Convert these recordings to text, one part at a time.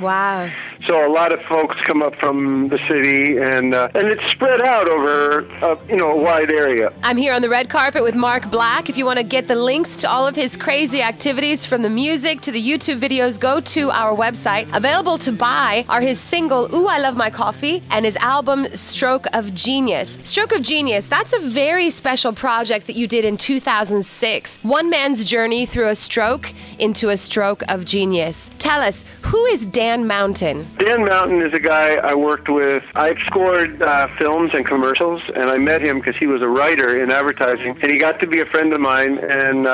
Wow. So a lot of folks come up from the city, and it's spread out over a wide area. I'm here on the red carpet with Marc Black. If you want to get the links to all of his crazy activities, from the music to the YouTube videos, go to our website. Available to buy are his single "Ooh, I Love My Coffee" and his album "Stroke of Genius." Stroke of Genius, that's a very special project that you did in 2006. One man's journey through a stroke into a stroke of genius. Tell us, who is Dan Mountain? Dan Mountain is a guy I worked with. I've scored films and commercials, and I met him because he was a writer in advertising, and he got to be a friend of mine, and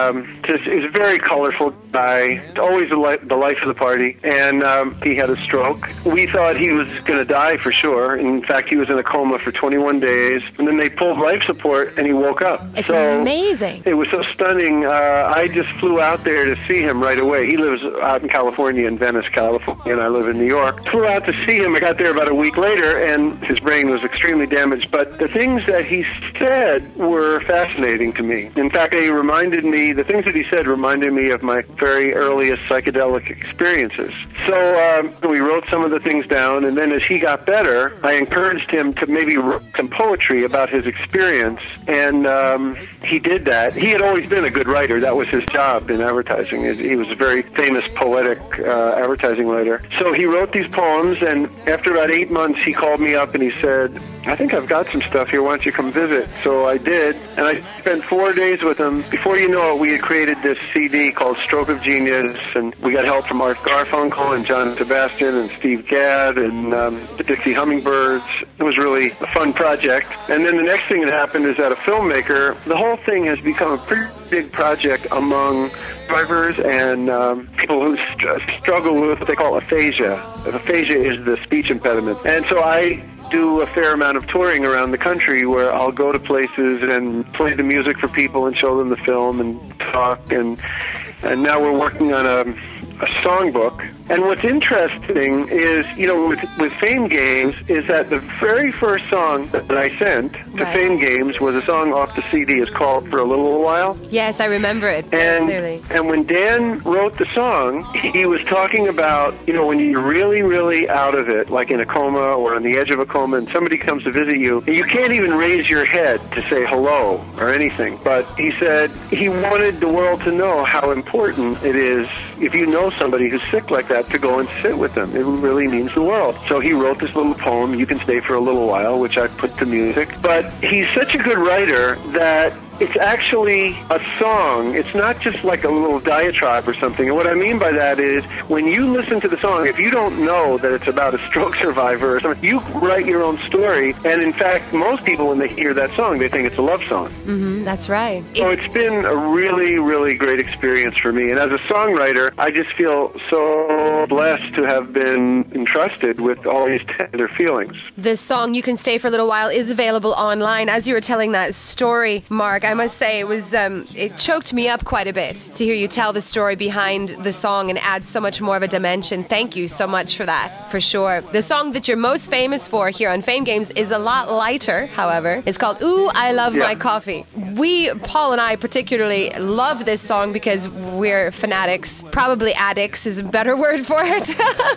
he's a very colorful guy, always the life of the party, and he had a stroke. We thought he was going to die for sure. In fact, he was in a coma for 21 days, and then they pulled life support, and he woke up. It's amazing. It was so stunning. I just flew out there to see him right away. He lives out in California, in Venice, California, and I live in New York. Flew out to see him. I got there about a week later, and his brain was extremely damaged. But the things that he said were fascinating to me. In fact, the things that he said reminded me of my very earliest psychedelic experiences. So we wrote some of the things down, and then as he got better, I encouraged him to maybe write some poetry about his experience, and he did that. He had always been a good writer. That was his job in advertising. He was a very famous poetic advertising writer. So he wrote these poems, and after about 8 months, he called me up and he said, "I think I've got some stuff here. Why don't you come visit?" So I did, and I spent 4 days with him. Before you know it, we had created this CD called Stroke of Genius, and we got help from Art Garfunkel and John Sebastian and Steve Gadd and the Dixie Hummingbirds. It was really a fun project. And then the next thing that happened is that a filmmaker, the whole thing has become a pretty big project among drivers and people who struggle with what they call aphasia. Aphasia is the speech impediment. And so I do a fair amount of touring around the country where I'll go to places and play the music for people and show them the film and talk. And now we're working on a songbook. And what's interesting is, with Fame Games, is that the very first song that I sent to Fame Games was a song off the CD. It's called For a Little While. Yes, I remember it clearly. And when Dan wrote the song, he was talking about, when you're really, really out of it, like in a coma or on the edge of a coma, and somebody comes to visit you, and you can't even raise your head to say hello or anything. But he said he wanted the world to know how important it is, if you know somebody who's sick like that, to go and sit with them. It really means the world. So he wrote this little poem, "You Can Stay for a Little While," which I put to music. But he's such a good writer that it's actually a song. It's not just like a little diatribe or something. And what I mean by that is, when you listen to the song, if you don't know that it's about a stroke survivor or something, you write your own story. And in fact, most people, when they hear that song, they think it's a love song. Mm-hmm, that's right. So it's been a really, really great experience for me. And as a songwriter, I just feel so blessed to have been entrusted with all these tender feelings. This song, "You Can Stay for a Little While," is available online. As you were telling that story, Marc, I must say it choked me up quite a bit to hear you tell the story behind the song and add so much more of a dimension. Thank you so much for that, for sure. The song that you're most famous for here on Fame Games is a lot lighter, however. It's called "Ooh, I Love My Coffee." Paul and I particularly love this song because we're fanatics. Probably addicts is a better word for it.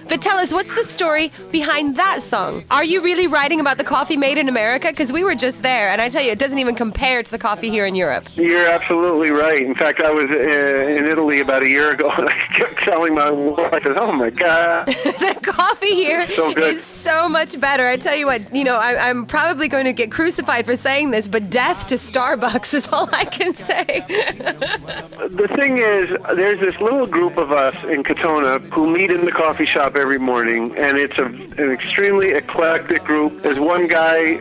But tell us, what's the story behind that song? Are you really writing about the coffee made in America? Because we were just there, and I tell you, it doesn't even compare to the coffee here in Europe. You're absolutely right. In fact, I was in Italy about a year ago, and I kept telling my wife, I said, "Oh my God, the coffee here is so much better." I tell you what, I'm probably going to get crucified for saying this, but death to Starbucks is all I can say. The thing is, there's this little group of us in Katona who meet in the coffee shop every morning, and it's an extremely eclectic group. There's one guy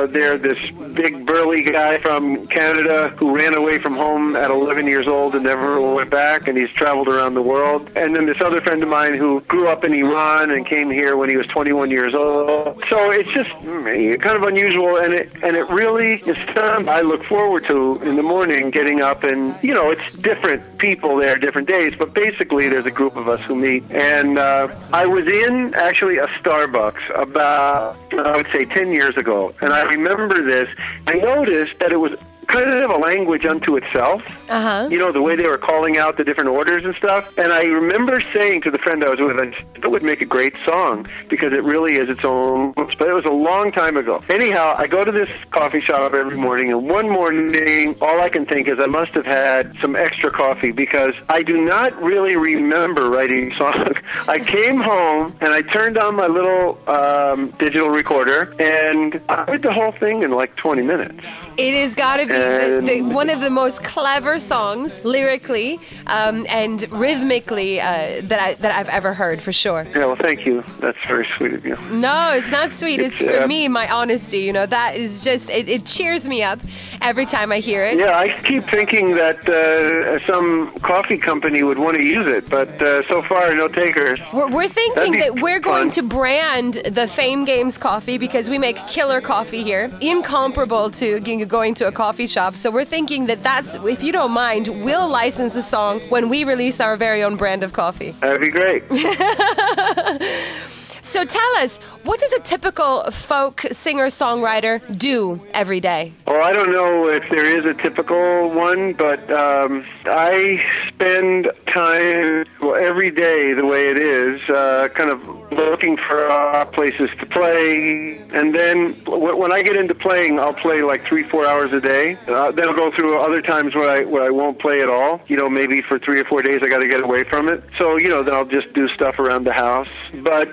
there, this big burly guy from Canada who ran away from home at 11 years old and never went back, and he's traveled around the world. And then this other friend of mine who grew up in Iran and came here when he was 21 years old. So it's just kind of unusual, and it really is something I look forward to in the morning, getting up, and it's different people there, different days, but basically there's a group of us who meet. And I was in actually a Starbucks about, I would say, 10 years ago, and I remember this. I noticed that it was kind of a language unto itself. You know, the way they were calling out the different orders and stuff. And I remember saying to the friend I was with, it would make a great song because it really is its own. But it was a long time ago. Anyhow, I go to this coffee shop every morning, and one morning, all I can think is I must have had some extra coffee because I do not really remember writing songs. I came home and I turned on my little digital recorder, and I heard the whole thing in like 20 minutes. It has got to be one of the most clever songs, lyrically and rhythmically, that I've ever heard, for sure. Yeah, well, thank you. That's very sweet of you. No, it's not sweet. It's for me, my honesty. You know, that is just, it cheers me up every time I hear it. Yeah, I keep thinking that some coffee company would want to use it, but so far, no takers. We're thinking that we're going to brand the Fame Games coffee because we make killer coffee here, incomparable to going to a coffee shop. So we're thinking that's, if you don't mind, we'll license a song when we release our very own brand of coffee. That'd be great. So tell us, what does a typical folk singer-songwriter do every day? Well, I don't know if there is a typical one, but I spend time every day the way it is, kind of looking for places to play. And then when I get into playing, I'll play like 3-4 hours a day. Then I'll go through other times where I won't play at all. You know, maybe for 3 or 4 days I got to get away from it. So, you know, then I'll just do stuff around the house. But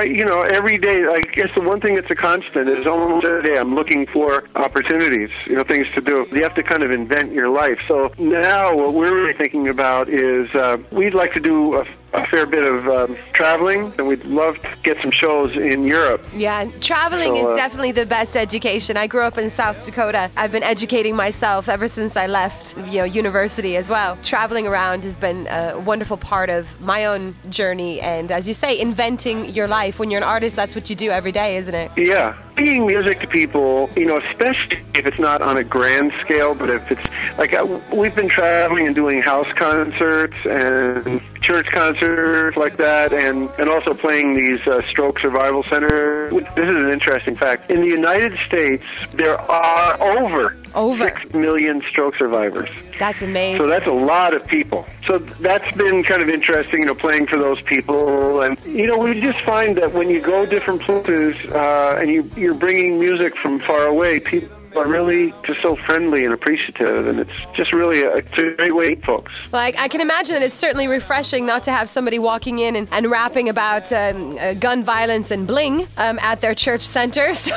you know, every day, I guess the one thing that's a constant is almost every day I'm looking for opportunities, you know, things to do. You have to kind of invent your life. So now what we're really thinking about is we'd like to do a fair bit of traveling, and we'd love to get some shows in Europe. Yeah, traveling is definitely the best education. I grew up in South Dakota. I've been educating myself ever since I left, university as well. Traveling around has been a wonderful part of my own journey, and as you say, inventing your life. When you're an artist, that's what you do every day, isn't it? Yeah. Bringing music to people, especially if it's not on a grand scale, but if it's like we've been traveling and doing house concerts and church concerts like that, and also playing these stroke survival centers. This is an interesting fact. In the United States, there are over 6 million stroke survivors. That's amazing. So that's a lot of people. So that's been kind of interesting, playing for those people. And, we just find that when you go different places and you're bringing music from far away, people are really just so friendly and appreciative, and it's just really a great way to meet folks. Well, I can imagine that it's certainly refreshing not to have somebody walking in and rapping about gun violence and bling at their church center. So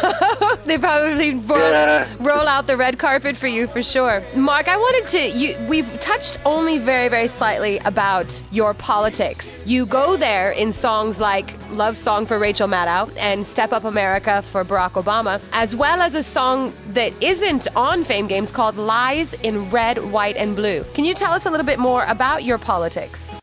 they probably roll out the red carpet for you, for sure. Marc, I wanted to, we've touched only very, very slightly about your politics. You go there in songs like Love Song for Rachel Maddow and Step Up America for Barack Obama, as well as a song that isn't on Fame Games called Lies in Red, White, and Blue. Can you tell us a little bit more about your politics?